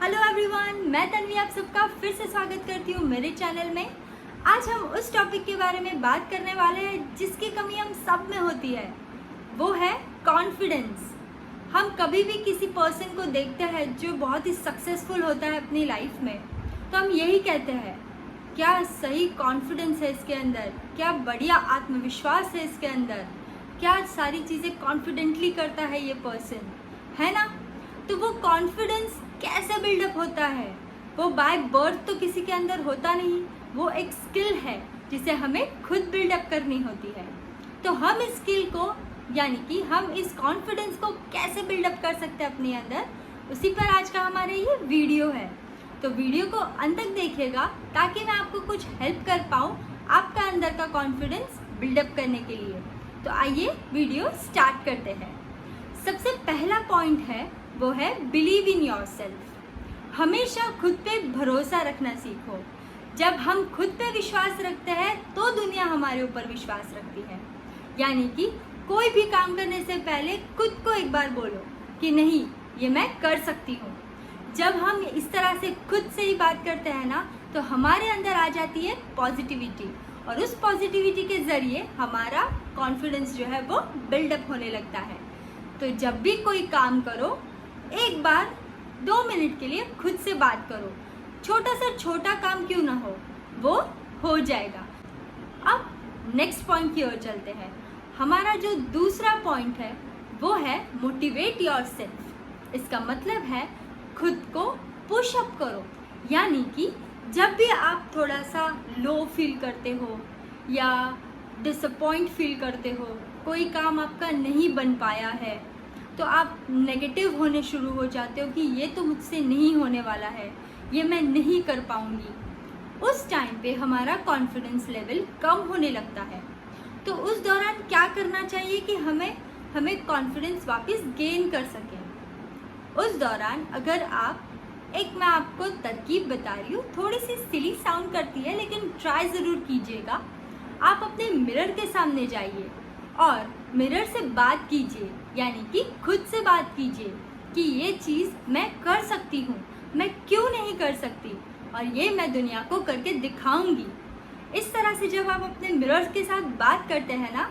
Hello everyone, मैं तन्वी आप सबका फिर से स्वागत करती हूँ मेरे चैनल में। आज हम उस टॉपिक के बारे में बात करने वाले हैं जिसकी कमी हम सब में होती है, वो है कॉन्फिडेंस। हम कभी भी किसी पर्सन को देखते हैं जो बहुत ही सक्सेसफुल होता है अपनी लाइफ में, तो हम यही कहते हैं, क्या सही कॉन्फिडेंस है इसके अंदर, क्या बढ़िया आत्मविश्वास है इसके अंदर, क्या सारी चीज़ें कॉन्फिडेंटली करता है ये पर्सन, है ना। तो वो कॉन्फिडेंस कैसे बिल्डअप होता है? वो बाय बर्थ तो किसी के अंदर होता नहीं, वो एक स्किल है जिसे हमें खुद बिल्डअप करनी होती है। तो हम इस स्किल को यानी कि हम इस कॉन्फिडेंस को कैसे बिल्डअप कर सकते हैं अपने अंदर, उसी पर आज का हमारे ये वीडियो है। तो वीडियो को अंत तक देखिएगा ताकि मैं आपको कुछ हेल्प कर पाऊँ आपका अंदर का कॉन्फिडेंस बिल्डअप करने के लिए। तो आइए वीडियो स्टार्ट करते हैं। सबसे पहला पॉइंट है वो है बिलीव इन योरसेल्फ। हमेशा खुद पे भरोसा रखना सीखो। जब हम खुद पे विश्वास रखते हैं तो दुनिया हमारे ऊपर विश्वास रखती है। यानी कि कोई भी काम करने से पहले खुद को एक बार बोलो कि नहीं, ये मैं कर सकती हूँ। जब हम इस तरह से खुद से ही बात करते हैं ना, तो हमारे अंदर आ जाती है पॉजिटिविटी, और उस पॉजिटिविटी के ज़रिए हमारा कॉन्फिडेंस जो है वो बिल्डअप होने लगता है। तो जब भी कोई काम करो, एक बार 2 मिनट के लिए खुद से बात करो। छोटा सा छोटा काम क्यों ना हो, वो हो जाएगा। अब नेक्स्ट पॉइंट की ओर चलते हैं। हमारा जो दूसरा पॉइंट है वो है मोटिवेट योरसेल्फ। इसका मतलब है खुद को पुश अप करो। यानी कि जब भी आप थोड़ा सा लो फील करते हो या डिसअपॉइंट फील करते हो, कोई काम आपका नहीं बन पाया है, तो आप नेगेटिव होने शुरू हो जाते हो कि ये तो मुझसे नहीं होने वाला है, ये मैं नहीं कर पाऊँगी। उस टाइम पे हमारा कॉन्फिडेंस लेवल कम होने लगता है। तो उस दौरान क्या करना चाहिए कि हमें कॉन्फिडेंस वापस गेन कर सकें। उस दौरान अगर मैं आपको तरकीब बता रही हूँ, थोड़ी सी सिली साउंड करती है लेकिन ट्राई ज़रूर कीजिएगा। आप अपने मिरर के सामने जाइए और मिरर से बात कीजिए, यानी कि खुद से बात कीजिए कि ये चीज़ मैं कर सकती हूँ, मैं क्यों नहीं कर सकती, और ये मैं दुनिया को करके दिखाऊंगी। इस तरह से जब आप अपने मिरर के साथ बात करते हैं ना,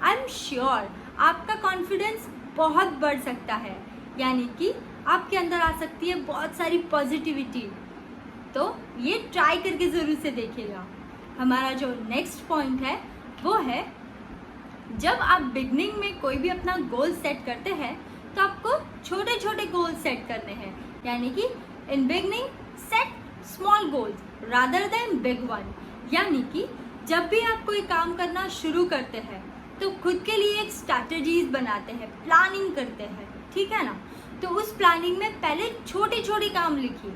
आई एम श्योर आपका कॉन्फिडेंस बहुत बढ़ सकता है। यानी कि आपके अंदर आ सकती है बहुत सारी पॉजिटिविटी। तो ये ट्राई करके ज़रूर से देखिएगा। हमारा जो नेक्स्ट पॉइंट है वो है, जब आप बिगनिंग में कोई भी अपना गोल सेट करते हैं तो आपको छोटे छोटे गोल सेट करने हैं। यानी कि in beginning set small goals rather than big one. यानी कि जब भी आप कोई काम करना शुरू करते हैं तो खुद के लिए एक स्ट्रैटेजीज बनाते हैं, प्लानिंग करते हैं, ठीक है ना। तो उस प्लानिंग में पहले छोटे छोटे काम लिखिए।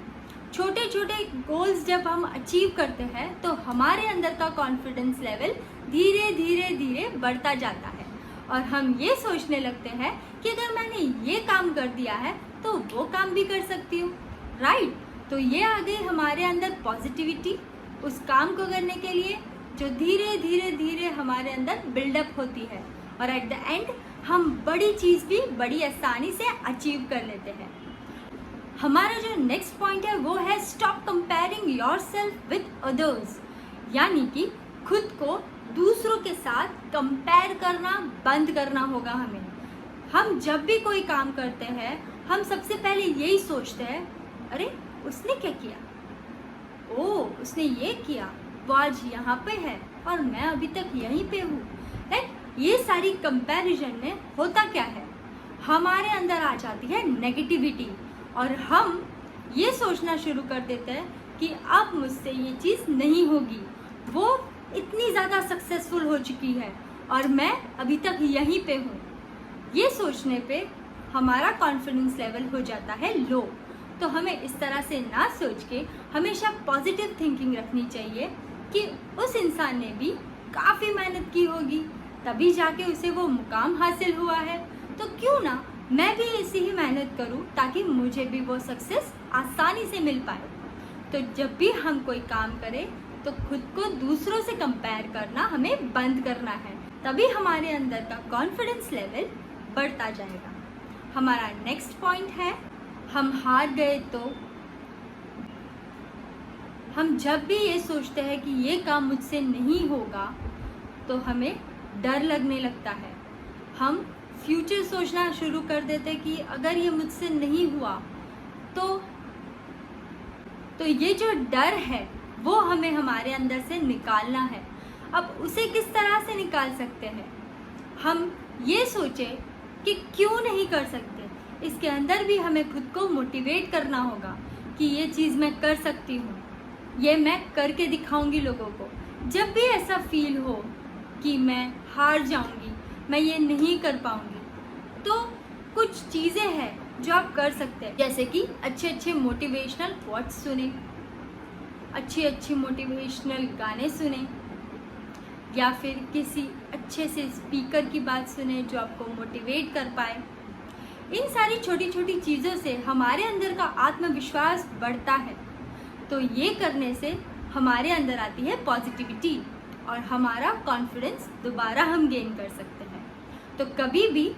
छोटे छोटे गोल्स जब हम अचीव करते हैं तो हमारे अंदर का कॉन्फिडेंस लेवल धीरे धीरे धीरे बढ़ता जाता है, और हम ये सोचने लगते हैं कि अगर मैंने ये काम कर दिया है तो वो काम भी कर सकती हूँ, राइट। तो ये आ गई हमारे अंदर पॉजिटिविटी उस काम को करने के लिए, जो धीरे धीरे धीरे हमारे अंदर बिल्डअप होती है, और एट द एंड हम बड़ी चीज़ भी बड़ी आसानी से अचीव कर लेते हैं। हमारा जो नेक्स्ट पॉइंट है वो है stop comparing yourself with others. यानी कि खुद को दूसरों के साथ कंपेयर करना बंद करना होगा हमें। हम जब भी कोई काम करते हैं हम सबसे पहले यही सोचते हैं, अरे उसने क्या किया, ओह उसने ये किया, वो आज यहाँ पे है और मैं अभी तक यहीं पे हूँ। राइट, ये सारी कंपैरिजन में होता क्या है, हमारे अंदर आ जाती है नेगेटिविटी, और हम ये सोचना शुरू कर देते हैं कि अब मुझसे ये चीज़ नहीं होगी, वो इतनी ज़्यादा सक्सेसफुल हो चुकी है और मैं अभी तक यहीं पे हूँ। ये सोचने पे हमारा कॉन्फिडेंस लेवल हो जाता है लो। तो हमें इस तरह से ना सोच के हमेशा पॉजिटिव थिंकिंग रखनी चाहिए कि उस इंसान ने भी काफ़ी मेहनत की होगी तभी जाके उसे वो मुकाम हासिल हुआ है, तो क्यों ना मैं भी ऐसी ही मेहनत करूं ताकि मुझे भी वो सक्सेस आसानी से मिल पाए। तो जब भी हम कोई काम करें तो खुद को दूसरों से कंपेयर करना हमें बंद करना है, तभी हमारे अंदर का कॉन्फिडेंस लेवल बढ़ता जाएगा। हमारा नेक्स्ट पॉइंट है, हम हार गए तो हम जब भी ये सोचते हैं कि ये काम मुझसे नहीं होगा तो हमें डर लगने लगता है। हम फ्यूचर सोचना शुरू कर देते हैं कि अगर ये मुझसे नहीं हुआ तो ये जो डर है वो हमें हमारे अंदर से निकालना है। अब उसे किस तरह से निकाल सकते हैं? हम ये सोचें कि क्यों नहीं कर सकते। इसके अंदर भी हमें खुद को मोटिवेट करना होगा कि ये चीज़ मैं कर सकती हूँ, ये मैं करके दिखाऊंगी लोगों को। जब भी ऐसा फील हो कि मैं हार जाऊंगी, मैं ये नहीं कर पाऊंगी, तो कुछ चीज़ें हैं जो आप कर सकते हैं, जैसे कि अच्छे अच्छे मोटिवेशनल कोट्स सुने, अच्छे मोटिवेशनल गाने सुने, या फिर किसी अच्छे से स्पीकर की बात सुने जो आपको मोटिवेट कर पाए। इन सारी छोटी छोटी चीज़ों से हमारे अंदर का आत्मविश्वास बढ़ता है। तो ये करने से हमारे अंदर आती है पॉजिटिविटी और हमारा कॉन्फिडेंस दोबारा हम गेन कर सकते हैं। तो कभी भी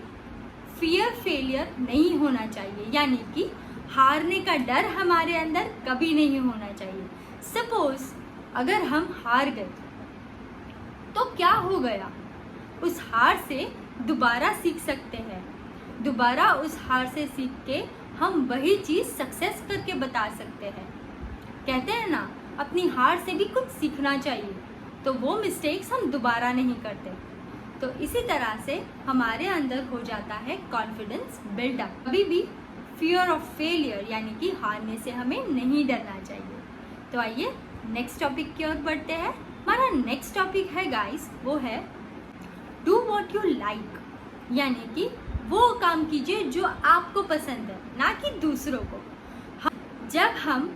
फियर फेलियर नहीं होना चाहिए, यानी कि हारने का डर हमारे अंदर कभी नहीं होना चाहिए। सपोज अगर हम हार गए तो क्या हो गया? उस हार से दोबारा सीख सकते हैं। दोबारा उस हार से सीख के हम वही चीज़ सक्सेस करके बता सकते हैं। कहते हैं ना, अपनी हार से भी कुछ सीखना चाहिए, तो वो मिस्टेक्स हम दोबारा नहीं करते। तो इसी तरह से हमारे अंदर हो जाता है कॉन्फिडेंस बिल्डअप। कभी भी फियर ऑफ फेलियर यानी कि हारने से हमें नहीं डरना चाहिए। तो आइए नेक्स्ट टॉपिक की ओर बढ़ते हैं। हमारा नेक्स्ट टॉपिक है गाइस, वो है डू व्हाट यू लाइक, यानी कि वो काम कीजिए जो आपको पसंद है, ना कि दूसरों को। जब हम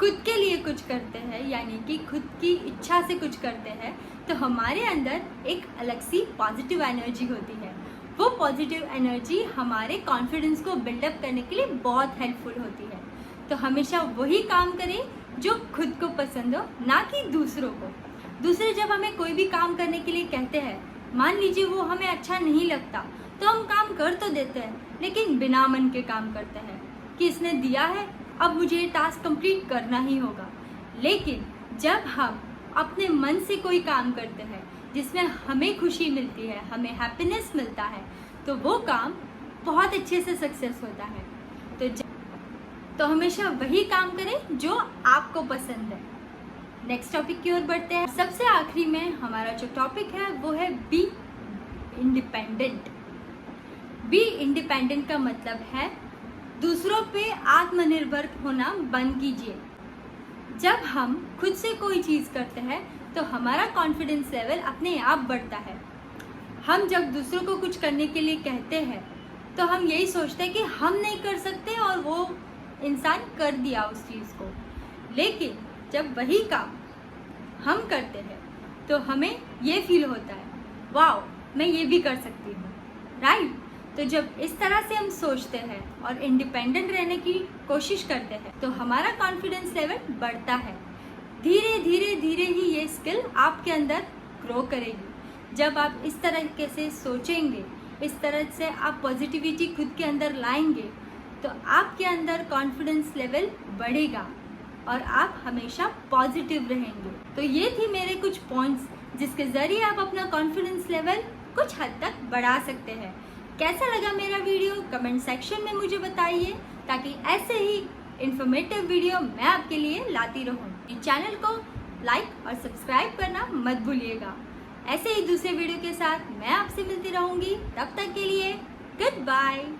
खुद के लिए कुछ करते हैं, यानी कि खुद की इच्छा से कुछ करते हैं, तो हमारे अंदर एक अलग सी पॉजिटिव एनर्जी होती है। वो पॉजिटिव एनर्जी हमारे कॉन्फिडेंस को बिल्डअप करने के लिए बहुत हेल्पफुल होती है। तो हमेशा वही काम करें जो खुद को पसंद हो, ना कि दूसरों को। दूसरे जब हमें कोई भी काम करने के लिए कहते हैं, मान लीजिए वो हमें अच्छा नहीं लगता, तो हम काम कर तो देते हैं, लेकिन बिना मन के काम करते हैं कि इसने दिया है, अब मुझे ये टास्क कंप्लीट करना ही होगा। लेकिन जब हम अपने मन से कोई काम करते हैं जिसमें हमें खुशी मिलती है, हमें हैप्पीनेस मिलता है, तो वो काम बहुत अच्छे से सक्सेस होता है। तो हमेशा वही काम करें जो आपको पसंद है। नेक्स्ट टॉपिक की ओर बढ़ते हैं। सबसे आखिरी में हमारा जो टॉपिक है वो है बी इंडिपेंडेंट। बी इंडिपेंडेंट का मतलब है दूसरों पे आत्मनिर्भर होना बंद कीजिए। जब हम खुद से कोई चीज़ करते हैं तो हमारा कॉन्फिडेंस लेवल अपने आप बढ़ता है। हम जब दूसरों को कुछ करने के लिए कहते हैं तो हम यही सोचते हैं कि हम नहीं कर सकते और वो इंसान कर दिया उस चीज़ को। लेकिन जब वही काम हम करते हैं तो हमें ये फील होता है, वाओ मैं ये भी कर सकती हूँ, राइट। तो जब इस तरह से हम सोचते हैं और इंडिपेंडेंट रहने की कोशिश करते हैं तो हमारा कॉन्फिडेंस लेवल बढ़ता है। धीरे धीरे धीरे ही ये स्किल आपके अंदर ग्रो करेगी। जब आप इस तरीके से सोचेंगे, इस तरह से आप पॉजिटिविटी खुद के अंदर लाएंगे, तो आपके अंदर कॉन्फिडेंस लेवल बढ़ेगा और आप हमेशा पॉजिटिव रहेंगे। तो ये थी मेरे कुछ पॉइंट्स जिसके ज़रिए आप अपना कॉन्फिडेंस लेवल कुछ हद तक बढ़ा सकते हैं। कैसा लगा मेरा वीडियो कमेंट सेक्शन में मुझे बताइए, ताकि ऐसे ही इन्फॉर्मेटिव वीडियो मैं आपके लिए लाती रहूँ। चैनल को लाइक और सब्सक्राइब करना मत भूलिएगा। ऐसे ही दूसरे वीडियो के साथ मैं आपसे मिलती रहूँगी। तब तक के लिए गुड बाय।